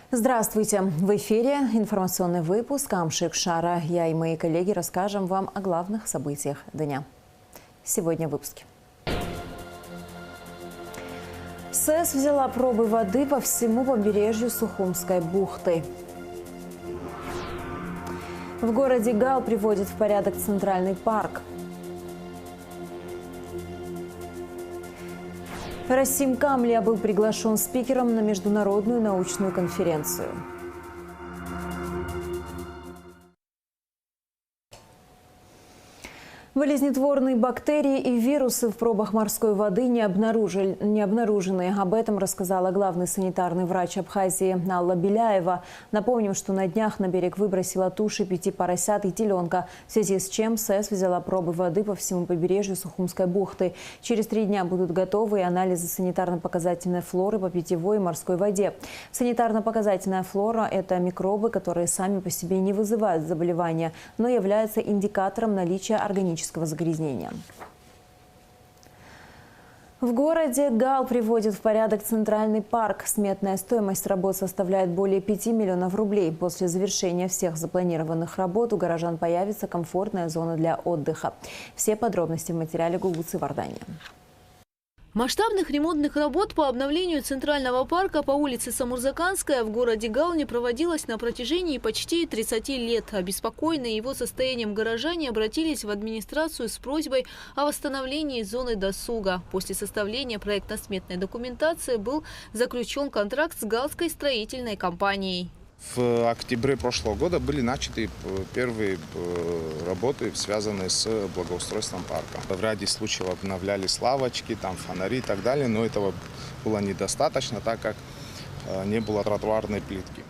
Здравствуйте! В эфире информационный выпуск «Амшик Шара». Я и мои коллеги расскажем вам о главных событиях дня. Сегодня в выпуске. СЭС взяла пробы воды по всему побережью Сухумской бухты. В городе Гал приводит в порядок Центральный парк. Расим Камлия был приглашен спикером на международную научную конференцию. Болезнетворные бактерии и вирусы в пробах морской воды не обнаружены. Об этом рассказала главный санитарный врач Абхазии Алла Беляева. Напомним, что на днях на берег выбросила туши 5 поросят и теленка, в связи с чем СЭС взяла пробы воды по всему побережью Сухумской бухты. Через 3 дня будут готовы анализы санитарно-показательной флоры по питьевой и морской воде. Санитарно-показательная флора – это микробы, которые сами по себе не вызывают заболевания, но являются индикатором наличия органического загрязнения. В городе Гал приводит в порядок Центральный парк. Сметная стоимость работ составляет более 5 миллионов рублей. После завершения всех запланированных работ у горожан появится комфортная зона для отдыха. Все подробности в материале Гугуцы Вардания. Масштабных ремонтных работ по обновлению Центрального парка по улице Самурзаканская в городе Гал не проводилось на протяжении почти 30 лет. Обеспокоенные его состоянием горожане обратились в администрацию с просьбой о восстановлении зоны досуга. После составления проектно-сметной документации был заключен контракт с галской строительной компанией. В октябре прошлого года были начаты первые работы, связанные с благоустройством парка. В ряде случаев обновлялись лавочки, там фонари и так далее, но этого было недостаточно, так как не было тротуарной плитки.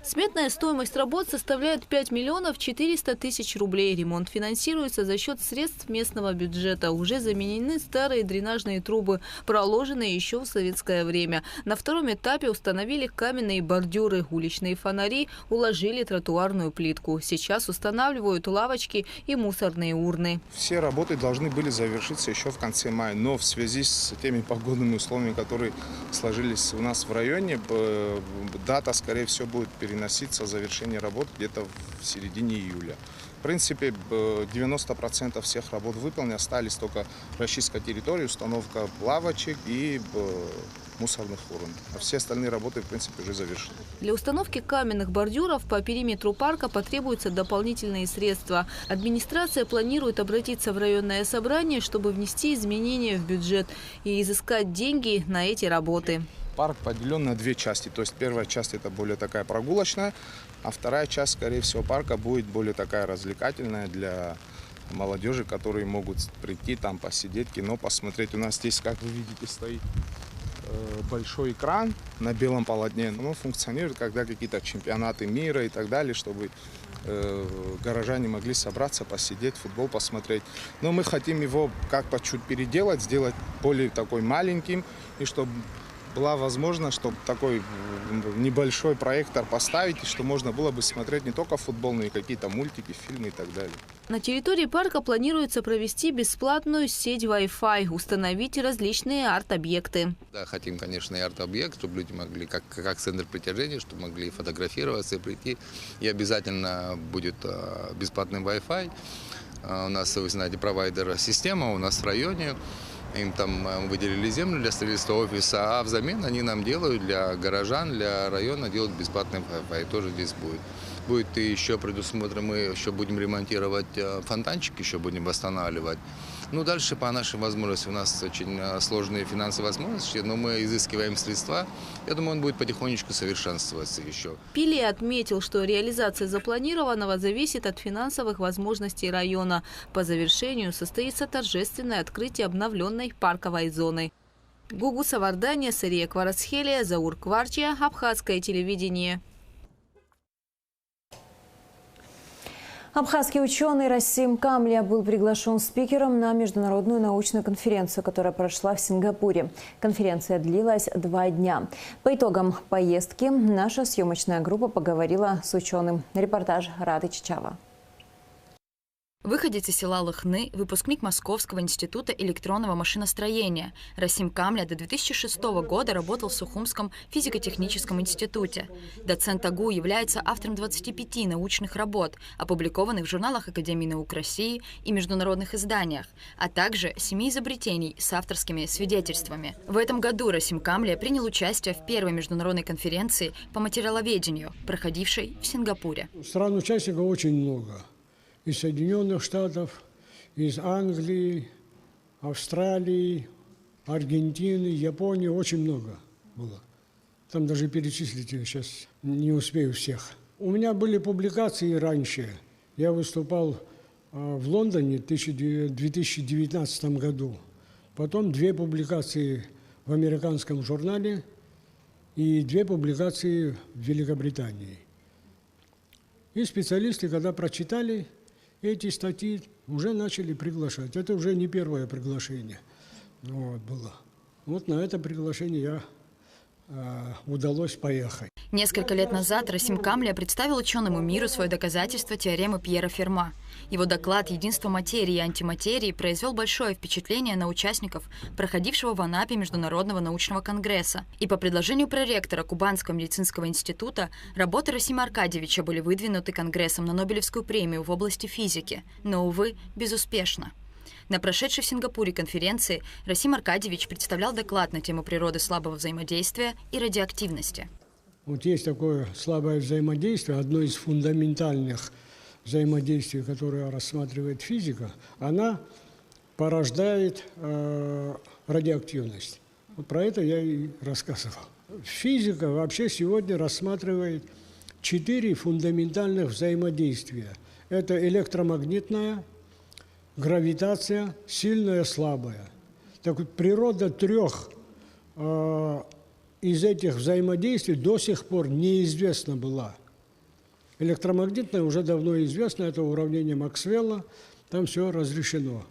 Сметная стоимость работ составляет 5 миллионов 400 тысяч рублей. Ремонт финансируется за счет средств местного бюджета. Уже заменены старые дренажные трубы, проложенные еще в советское время. На втором этапе установили каменные бордюры, уличные фонари, уложили тротуарную плитку. Сейчас устанавливают лавочки и мусорные урны. Все работы должны были завершиться еще в конце мая, но в связи с теми погодными условиями, которые сложились у нас в районе, дата, скорее всего, будет переноситься завершение работ где-то в середине июля. В принципе, 90% всех работ выполнены, остались только расчистка территории, установка лавочек и мусорных урн. А все остальные работы, в принципе, уже завершены. Для установки каменных бордюров по периметру парка потребуются дополнительные средства. Администрация планирует обратиться в районное собрание, чтобы внести изменения в бюджет и изыскать деньги на эти работы. Парк поделен на 2 части. То есть первая часть это более такая прогулочная, а вторая часть, скорее всего, парка будет более такая развлекательная для молодежи, которые могут прийти там посидеть, кино посмотреть. У нас здесь, как вы видите, стоит большой экран на белом полотне. Он функционирует, когда какие-то чемпионаты мира и так далее, чтобы горожане могли собраться, посидеть, футбол посмотреть. Но мы хотим его как по чуть переделать, сделать более такой маленьким, и чтобы была возможность, чтобы такой небольшой проектор поставить, и что можно было бы смотреть не только футбол, но и какие-то мультики, фильмы и так далее. На территории парка планируется провести бесплатную сеть Wi-Fi, установить различные арт-объекты. Да, хотим, конечно, и арт-объект, чтобы люди могли, как центр притяжения, чтобы могли фотографироваться и прийти. И обязательно будет бесплатный Wi-Fi. У нас, вы знаете, провайдер-система у нас в районе. Им там выделили землю для строительства офиса, а взамен они нам делают для горожан, для района делают бесплатный Wi-Fi. Тоже здесь будет. Будет и еще предусмотрено, мы еще будем ремонтировать фонтанчик, еще будем восстанавливать. Ну, дальше по нашим возможностям, у нас очень сложные финансовые возможности, но мы изыскиваем средства. Я думаю, он будет потихонечку совершенствоваться еще. Пили отметил, что реализация запланированного зависит от финансовых возможностей района. По завершению состоится торжественное открытие обновленной парковой зоны. Гугуца Вардания, Сария Кварацхелия, Заур Кварчия, Абхазское телевидение. Абхазский ученый Расим Камлия был приглашен спикером на международную научную конференцию, которая прошла в Сингапуре. Конференция длилась 2 дня. По итогам поездки наша съемочная группа поговорила с ученым. Репортаж Рады Чичава. Выходец из села Лыхны, выпускник Московского института электронного машиностроения. Расим Камля до 2006 года работал в Сухумском физико-техническом институте. Доцент АГУ является автором 25 научных работ, опубликованных в журналах Академии наук России и международных изданиях, а также 7 изобретений с авторскими свидетельствами. В этом году Расим Камля принял участие в первой международной конференции по материаловедению, проходившей в Сингапуре. Стран-участников очень много. Из Соединенных Штатов, из Англии, Австралии, Аргентины, Японии очень много было. Там даже перечислить их сейчас не успею всех. У меня были публикации раньше. Я выступал в Лондоне в 2019 году. Потом 2 публикации в американском журнале и 2 публикации в Великобритании. И специалисты, когда прочитали эти статьи, уже начали приглашать. Это уже не первое приглашение было. Вот на это приглашение удалось поехать. Несколько лет назад Расим Камля представил ученому миру свое доказательство теоремы Пьера Ферма. Его доклад «Единство материи и антиматерии» произвел большое впечатление на участников проходившего в Анапе Международного научного конгресса. И по предложению проректора Кубанского медицинского института работы Расима Аркадьевича были выдвинуты Конгрессом на Нобелевскую премию в области физики, но, увы, безуспешно. На прошедшей в Сингапуре конференции Расим Аркадьевич представлял доклад на тему природы слабого взаимодействия и радиоактивности. Вот есть такое слабое взаимодействие, одно из фундаментальных взаимодействий, которое рассматривает физика, она порождает радиоактивность. Вот про это я и рассказывал. Физика вообще сегодня рассматривает 4 фундаментальных взаимодействия. Это электромагнитное, гравитация, сильная, слабая. Так вот, природа 3 из этих взаимодействий до сих пор неизвестна была. Электромагнитное уже давно известно, это уравнение Максвелла, там все разрешено.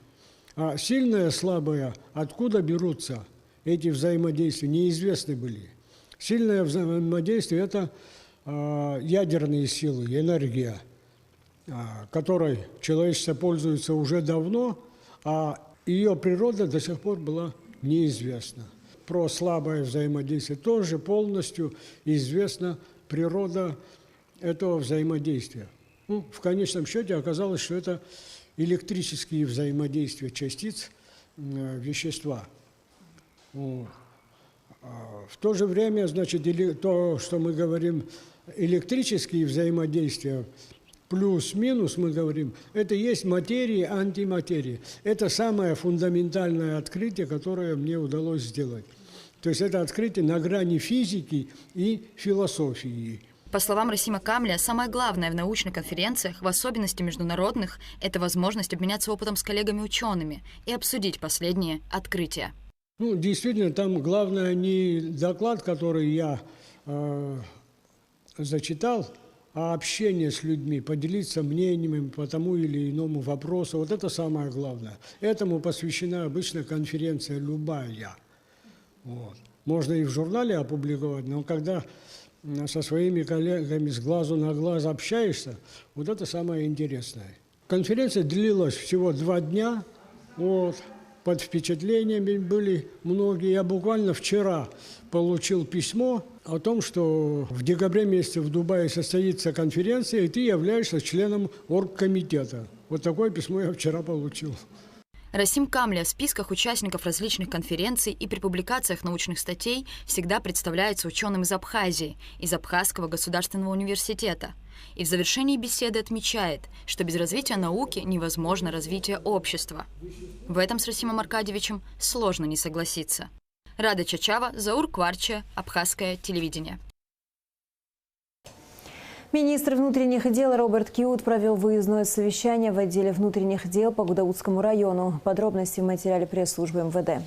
А сильное, слабое, откуда берутся эти взаимодействия, неизвестны были. Сильное взаимодействие – это ядерные силы, энергия, которой человечество пользуется уже давно, а ее природа до сих пор была неизвестна. Про слабое взаимодействие тоже полностью известна природа этого взаимодействия. В конечном счете оказалось, что это электрические взаимодействия частиц вещества. В то же время, значит, то, что мы говорим, электрические взаимодействия, плюс-минус, мы говорим, это есть материя, антиматерия. Это самое фундаментальное открытие, которое мне удалось сделать. То есть это открытие на грани физики и философии. По словам Расима Камля, самое главное в научных конференциях, в особенности международных, это возможность обменяться опытом с коллегами-учеными и обсудить последние открытия. Ну, действительно, там главное не доклад, который я зачитал, а общение с людьми, поделиться мнениями по тому или иному вопросу. Вот это самое главное. Этому посвящена обычно конференция любая. Вот. Можно и в журнале опубликовать, но когда со своими коллегами с глазу на глаз общаешься, вот это самое интересное. Конференция длилась всего 2 дня. Вот. Под впечатлениями были многие. Я буквально вчера получил письмо о том, что в декабре месяце в Дубае состоится конференция, и ты являешься членом оргкомитета. Вот такое письмо я вчера получил. Расим Камля в списках участников различных конференций и при публикациях научных статей всегда представляется ученым из Абхазии, из Абхазского государственного университета. И в завершении беседы отмечает, что без развития науки невозможно развитие общества. В этом с Расимом Аркадьевичем сложно не согласиться. Рада Чачава, Заур Кварча, Абхазское телевидение. Министр внутренних дел Роберт Киут провел выездное совещание в отделе внутренних дел по Гудаутскому району. Подробности в материале пресс-службы МВД.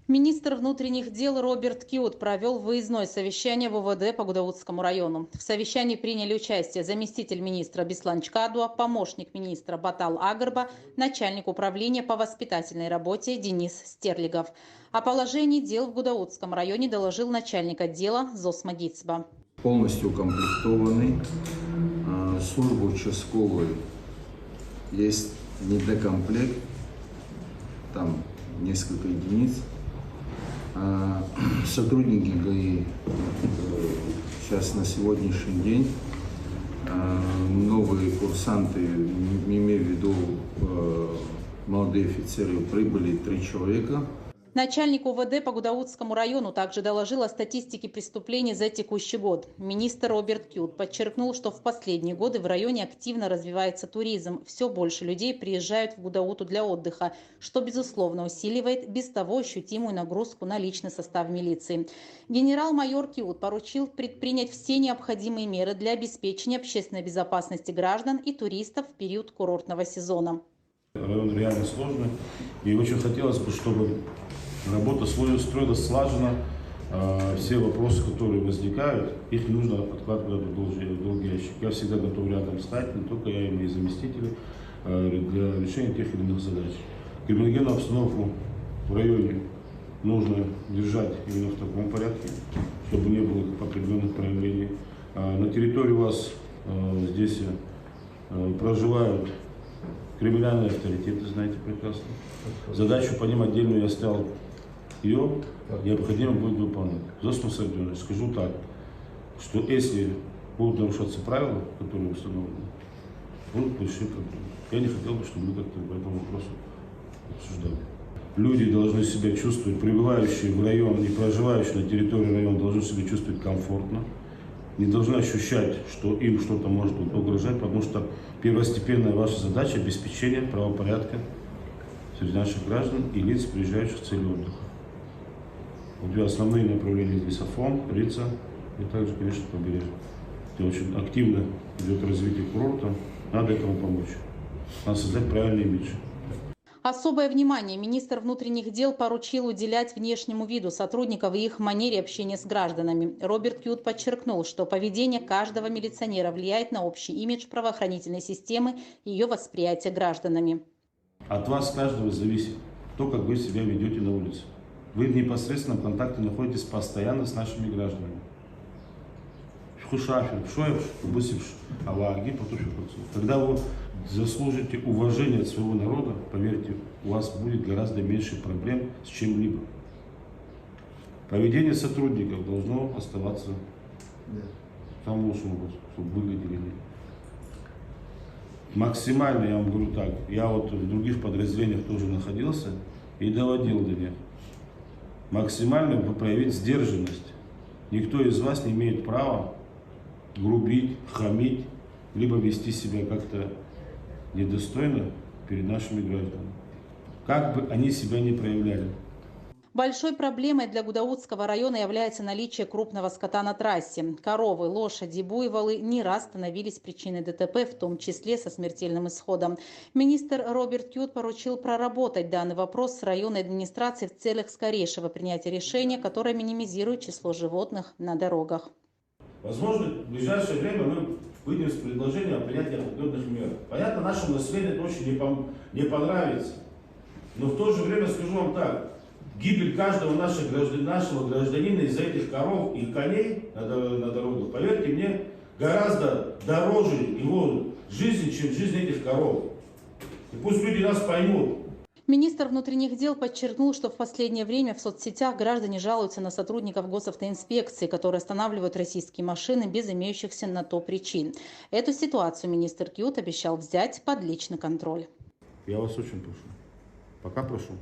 Министр внутренних дел Роберт Киут провел выездное совещание в УВД по Гудаутскому району. В совещании приняли участие заместитель министра Беслан Чкадуа, помощник министра Батал Агарба, начальник управления по воспитательной работе Денис Стерлигов. О положении дел в Гудаутском районе доложил начальник отдела Зос Магицба. Полностью укомплектованный, служба участковой есть недокомплект, там несколько единиц. Сотрудники ГАИ сейчас на сегодняшний день, новые курсанты, имею в виду молодые офицеры, прибыли 3 человека. Начальник УВД по Гудаутскому району также доложил о статистике преступлений за текущий год. Министр Роберт Кют подчеркнул, что в последние годы в районе активно развивается туризм. Все больше людей приезжают в Гудауту для отдыха, что, безусловно, усиливает без того ощутимую нагрузку на личный состав милиции. Генерал-майор Кют поручил предпринять все необходимые меры для обеспечения общественной безопасности граждан и туристов в период курортного сезона. Район реально сложный, и очень хотелось бы, чтобы работа строилась слаженно. Все вопросы, которые возникают, их не нужно откладывать в долгий ящик. Я всегда готов рядом стать, не только я, и мои заместители, для решения тех или иных задач. Криминогенную обстановку в районе нужно держать именно в таком порядке, чтобы не было определенных проявлений. На территории у вас здесь проживают криминальные авторитеты, знаете прекрасно. Задачу по ним отдельную я ставил, ее необходимо будет выполнять. Зосим Сарденович, скажу так, что если будут нарушаться правила, которые установлены, будут большие проблемы. Я не хотел бы, чтобы мы как-то по этому вопросу обсуждали. Люди должны себя чувствовать, прибывающие в район и проживающие на территории района, должны себя чувствовать комфортно. Не должны ощущать, что им что-то может угрожать, потому что первостепенная ваша задача – обеспечение правопорядка среди наших граждан и лиц, приезжающих в целью отдыха. Вот основные направления здесь Афон, Рица и также, конечно, побережье. Где очень активно идет развитие курорта, надо этому помочь. Надо создать правильный имидж. Особое внимание министр внутренних дел поручил уделять внешнему виду сотрудников и их манере общения с гражданами. Роберт Кют подчеркнул, что поведение каждого милиционера влияет на общий имидж правоохранительной системы и ее восприятие гражданами. От вас каждого зависит то, как вы себя ведете на улице. Вы в непосредственном контакте находитесь постоянно с нашими гражданами. Когда вы заслужите уважение от своего народа, поверьте, у вас будет гораздо меньше проблем с чем-либо. Поведение сотрудников должно оставаться тому лучшему, чтобы выглядели. Максимально, я вам говорю так, я вот в других подразделениях тоже находился и доводил до них. Максимально проявить сдержанность. Никто из вас не имеет права грубить, хамить, либо вести себя как-то недостойно перед нашими гражданами. Как бы они себя ни проявляли. Большой проблемой для Гудаутского района является наличие крупного скота на трассе. Коровы, лошади, буйволы не раз становились причиной ДТП, в том числе со смертельным исходом. Министр Роберт Кют поручил проработать данный вопрос с районной администрацией в целях скорейшего принятия решения, которое минимизирует число животных на дорогах. Возможно, в ближайшее время мы выйдем с предложением о принятии определенных мер. Понятно, нашему населению это очень не понравится. Но в то же время скажу вам так. Гибель каждого нашего гражданина из-за этих коров и коней на дорогах, поверьте мне, гораздо дороже его жизни, чем жизнь этих коров. И пусть люди нас поймут. Министр внутренних дел подчеркнул, что в последнее время в соцсетях граждане жалуются на сотрудников госавтоинспекции, которые останавливают российские машины без имеющихся на то причин. Эту ситуацию министр Кют обещал взять под личный контроль. Я вас очень прошу, пока прошу,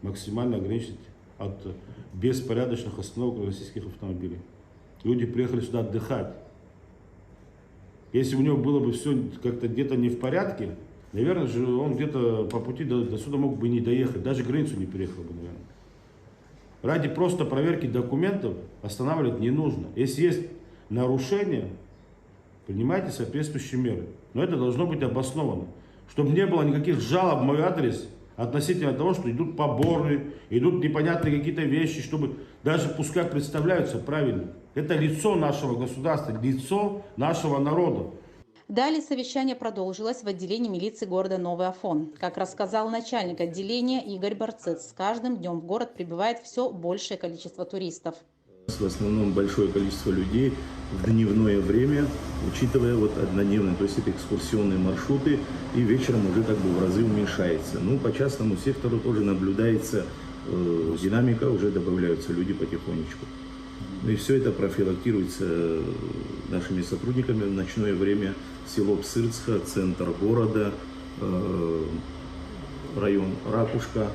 максимально ограничить от беспорядочных остановок российских автомобилей. Люди приехали сюда отдыхать. Если у него было бы все как-то где-то не в порядке, наверное же он где-то по пути до сюда мог бы не доехать, даже границу не переехал бы, наверное. Ради просто проверки документов останавливать не нужно. Если есть нарушение, принимайте соответствующие меры. Но это должно быть обосновано, чтобы не было никаких жалоб в мой адрес относительно того, что идут поборы, идут непонятные какие-то вещи, чтобы даже пускай представляются правильно. Это лицо нашего государства, лицо нашего народа. Далее совещание продолжилось в отделении милиции города Новый Афон. Как рассказал начальник отделения Игорь Барцец, с каждым днем в город прибывает все большее количество туристов. В основном большое количество людей в дневное время, учитывая вот однодневные, то есть это экскурсионные маршруты, и вечером уже как бы в разы уменьшается. Ну, по частному сектору тоже наблюдается динамика, уже добавляются люди потихонечку. Ну и все это профилактируется нашими сотрудниками в ночное время. Село Псырцха, центр города, район Ракушка.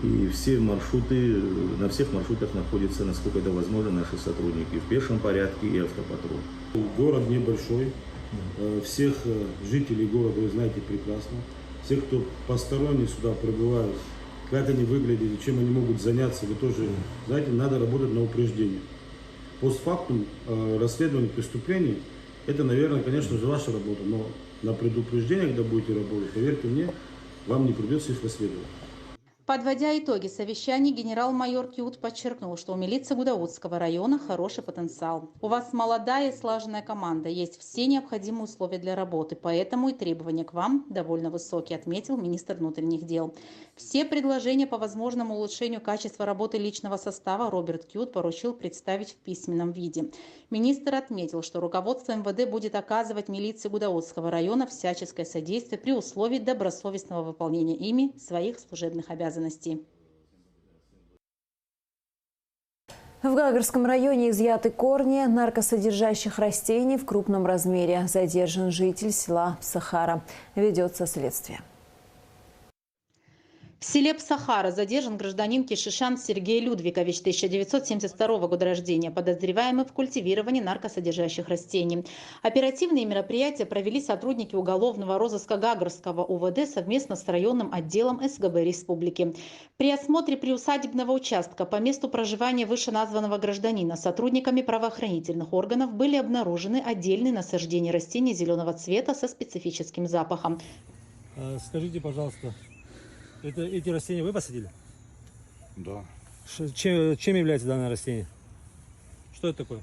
И все маршруты, на всех маршрутах находятся, насколько это возможно, наши сотрудники в пешем порядке и автопатруль. Город небольшой, всех жителей города вы знаете прекрасно. Всех, кто посторонний сюда прибывают, как они выглядят, чем они могут заняться, вы тоже знаете, надо работать на упреждение. Постфактум расследование преступлений, это, наверное, конечно же, ваша работа, но на предупреждение, когда будете работать, поверьте мне, вам не придется их расследовать. Подводя итоги совещаний, генерал-майор Киут подчеркнул, что у милиции Гудаутского района хороший потенциал. У вас молодая и слаженная команда, есть все необходимые условия для работы, поэтому и требования к вам довольно высокие, отметил министр внутренних дел. Все предложения по возможному улучшению качества работы личного состава Роберт Киут поручил представить в письменном виде. Министр отметил, что руководство МВД будет оказывать милиции Гудаутского района всяческое содействие при условии добросовестного выполнения ими своих служебных обязанностей. В Гагарском районе изъяты корни наркосодержащих растений в крупном размере. Задержан житель села Псахара. Ведется следствие. В селе Псахара задержан гражданин Кишишан Сергей Людвикович, 1972 года рождения, подозреваемый в культивировании наркосодержащих растений. Оперативные мероприятия провели сотрудники уголовного розыска Гагарского УВД совместно с районным отделом СГБ Республики. При осмотре приусадебного участка по месту проживания вышеназванного гражданина сотрудниками правоохранительных органов были обнаружены отдельные насаждения растений зеленого цвета со специфическим запахом. Скажите, пожалуйста, эти растения вы посадили? Да. Чем является данное растение? Что это такое?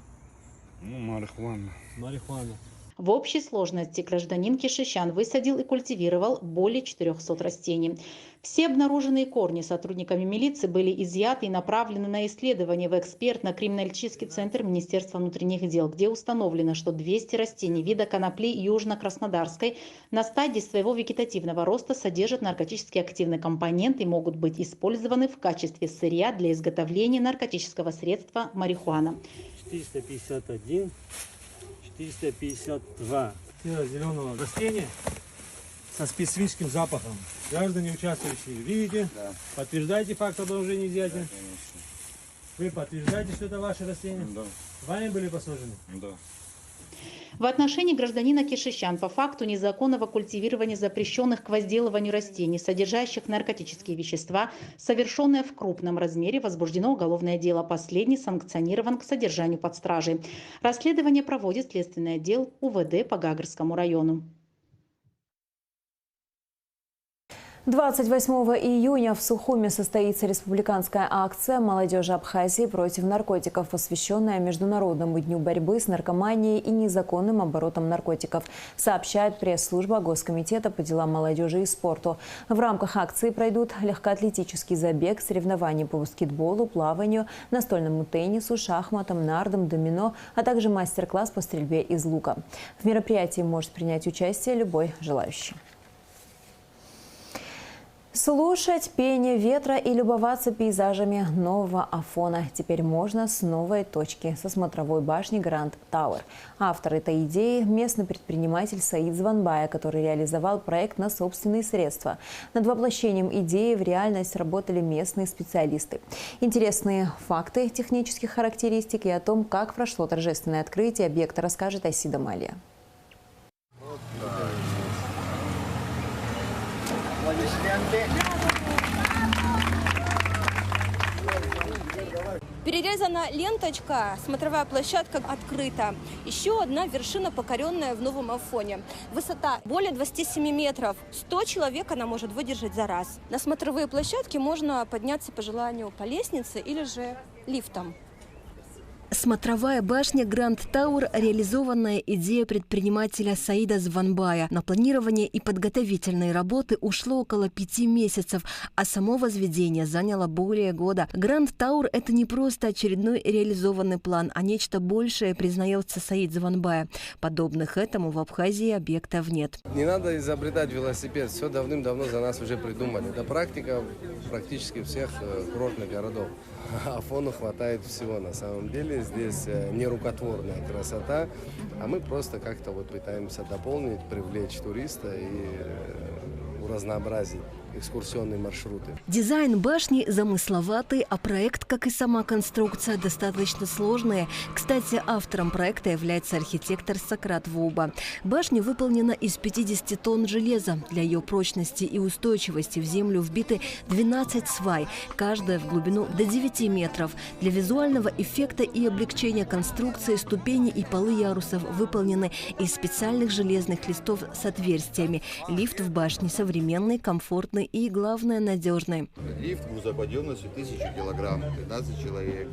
Ну, марихуана. Марихуана. В общей сложности гражданин Кишишан высадил и культивировал более 400 растений. Все обнаруженные корни сотрудниками милиции были изъяты и направлены на исследование в экспертно-криминалистический центр Министерства внутренних дел, где установлено, что 200 растений вида конопли южно-краснодарской на стадии своего вегетативного роста содержат наркотически активный компонент и могут быть использованы в качестве сырья для изготовления наркотического средства марихуана. 451, 452 зеленого растения со специфическим запахом. Граждане участвующие, видите? Да. Подтверждаете факт обнаружения изъятия? Да, конечно. Вы подтверждаете, что это ваши растения? Да. Вами были посажены? Да. В отношении гражданина Кишишан по факту незаконного культивирования запрещенных к возделыванию растений, содержащих наркотические вещества, совершенное в крупном размере, возбуждено уголовное дело. Последний санкционирован к содержанию под стражей. Расследование проводит следственный отдел УВД по Гагарскому району. 28 июня в Сухуме состоится республиканская акция молодежи Абхазии против наркотиков, посвященная Международному дню борьбы с наркоманией и незаконным оборотом наркотиков, сообщает пресс-служба Госкомитета по делам молодежи и спорту. В рамках акции пройдут легкоатлетический забег, соревнования по баскетболу, плаванию, настольному теннису, шахматам, нардам, домино, а также мастер-класс по стрельбе из лука. В мероприятии может принять участие любой желающий. Слушать пение ветра и любоваться пейзажами нового Афона теперь можно с новой точки, со смотровой башни Гранд Тауэр. Автор этой идеи – местный предприниматель Саид Званбая, который реализовал проект на собственные средства. Над воплощением идеи в реальность работали местные специалисты. Интересные факты технических характеристик и о том, как прошло торжественное открытие объекта, расскажет Асида Малия. Перерезана ленточка, смотровая площадка открыта. Еще одна вершина, покоренная в Новом Афоне. Высота более 27 метров. 100 человек она может выдержать за раз. На смотровые площадки можно подняться по желанию по лестнице или же лифтом. Смотровая башня Гранд Тауэр – реализованная идея предпринимателя Саида Званбая. На планирование и подготовительные работы ушло около 5 месяцев, а само возведение заняло более года. Гранд Тауэр – это не просто очередной реализованный план, а нечто большее, признается Саид Званбая. Подобных этому в Абхазии объектов нет. Не надо изобретать велосипед, все давным-давно за нас уже придумали. Это практика практически всех курортных городов. Афону хватает всего на самом деле. Здесь нерукотворная красота, а мы просто как-то вот пытаемся дополнить, привлечь туриста и разнообразить экскурсионные маршруты. Дизайн башни замысловатый, а проект, как и сама конструкция, достаточно сложная. Кстати, автором проекта является архитектор Сократ Вуба. Башня выполнена из 50 тонн железа. Для ее прочности и устойчивости в землю вбиты 12 свай, каждая в глубину до 9 метров. Для визуального эффекта и облегчения конструкции ступени и полы ярусов выполнены из специальных железных листов с отверстиями. Лифт в башне современный, комфортный и, главное, надежный. Лифт грузоподъемностью 1000 килограмм, 15 человек.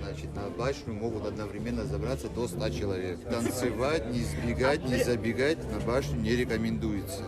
Значит, на башню могут одновременно забраться до 100 человек. Танцевать, не сбегать, не забегать на башню не рекомендуется.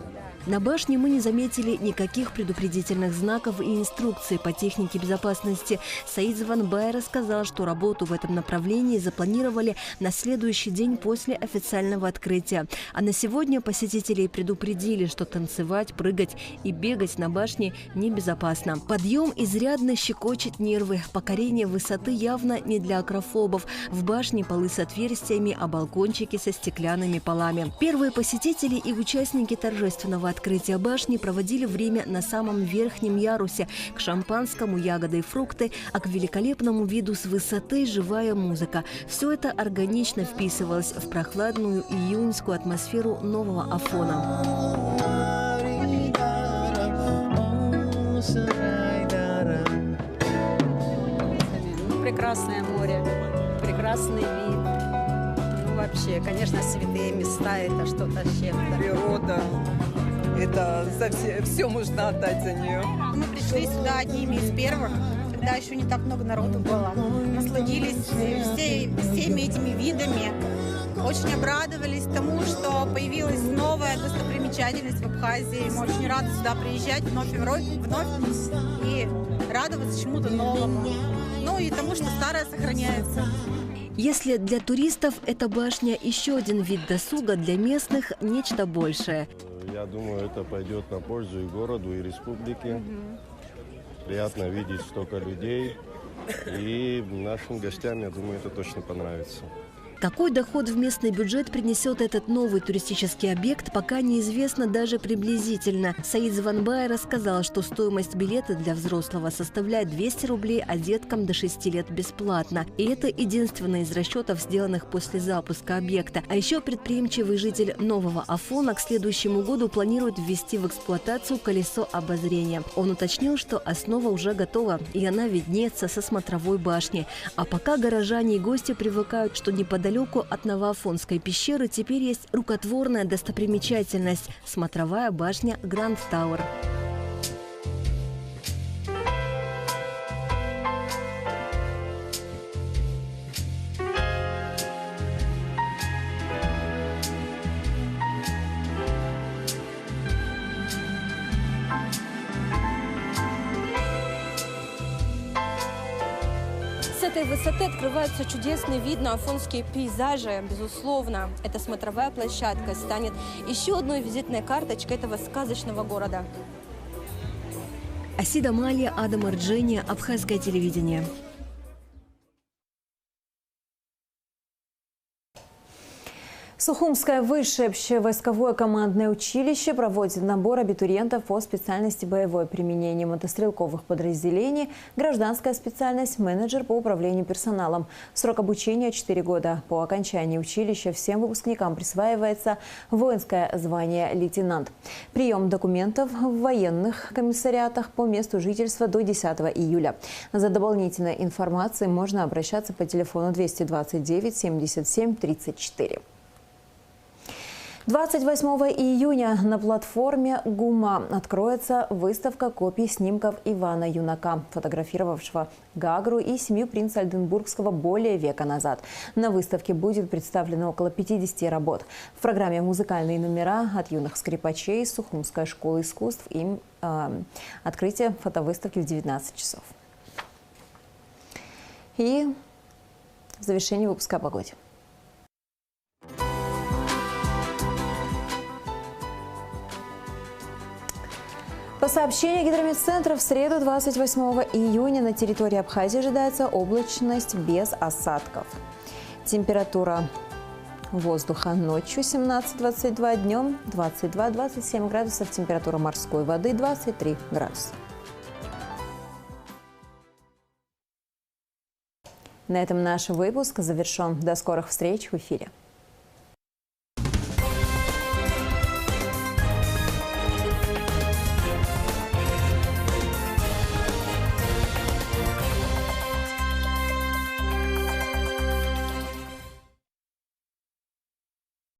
На башне мы не заметили никаких предупредительных знаков и инструкций по технике безопасности. Саид Званбай рассказал, что работу в этом направлении запланировали на следующий день после официального открытия. А на сегодня посетителей предупредили, что танцевать, прыгать и бегать на башне небезопасно. Подъем изрядно щекочет нервы. Покорение высоты явно не для акрофобов. В башне полы с отверстиями, а балкончики со стеклянными полами. Первые посетители и участники торжественного открытия башни проводили время на самом верхнем ярусе. К шампанскому ягоды и фрукты, а к великолепному виду с высоты живая музыка. Все это органично вписывалось в прохладную июньскую атмосферу Нового Афона. Прекрасное море, прекрасный вид. Вообще, конечно, святые места – это что-то с чем-то. Природа. Это все можно отдать за нее. Мы пришли сюда одними из первых, когда еще не так много народу было. Насладились всеми этими видами. Очень обрадовались тому, что появилась новая достопримечательность в Абхазии. Мы очень рады сюда приезжать вновь и радоваться чему-то новому. Ну и тому, что старое сохраняется. Если для туристов эта башня еще один вид досуга, для местных – нечто большее. Я думаю, это пойдет на пользу и городу, и республике. Приятно видеть столько людей. И нашим гостям, я думаю, это точно понравится. Какой доход в местный бюджет принесет этот новый туристический объект, пока неизвестно даже приблизительно. Саид Званбай рассказал, что стоимость билета для взрослого составляет 200 рублей, а деткам до 6 лет бесплатно. И это единственный из расчетов, сделанных после запуска объекта. А еще предприимчивый житель Нового Афона к следующему году планирует ввести в эксплуатацию колесо обозрения. Он уточнил, что основа уже готова, и она виднеется со смотровой башни. А пока горожане и гости привыкают, что неподалеку от Новоафонской пещеры теперь есть рукотворная достопримечательность – смотровая башня Гранд Тауэр. С этой высоты открывается чудесный вид на афонские пейзажи. Безусловно, эта смотровая площадка станет еще одной визитной карточкой этого сказочного города. Асида Малия, Адам Арджения, Абхазское телевидение. Сухумское высшее общевойсковое командное училище проводит набор абитуриентов по специальности боевое применение мотострелковых подразделений, гражданская специальность, менеджер по управлению персоналом. Срок обучения 4 года. По окончании училища всем выпускникам присваивается воинское звание лейтенант. Прием документов в военных комиссариатах по месту жительства до 10 июля. За дополнительной информацией можно обращаться по телефону 229 77 34. 28 июня на платформе ГУМа откроется выставка копий снимков Ивана Юнака, фотографировавшего Гагру и семью принца Ольденбургского более века назад. На выставке будет представлено около 50 работ. В программе музыкальные номера от юных скрипачей Сухумской школы искусств. Им открытие фотовыставки в 19 часов. И в завершении выпуска о погоде. По сообщению Гидрометцентра, в среду 28 июня на территории Абхазии ожидается облачность без осадков. Температура воздуха ночью 17-22, днем 22-27 градусов, температура морской воды 23 градуса. На этом наш выпуск завершен. До скорых встреч в эфире.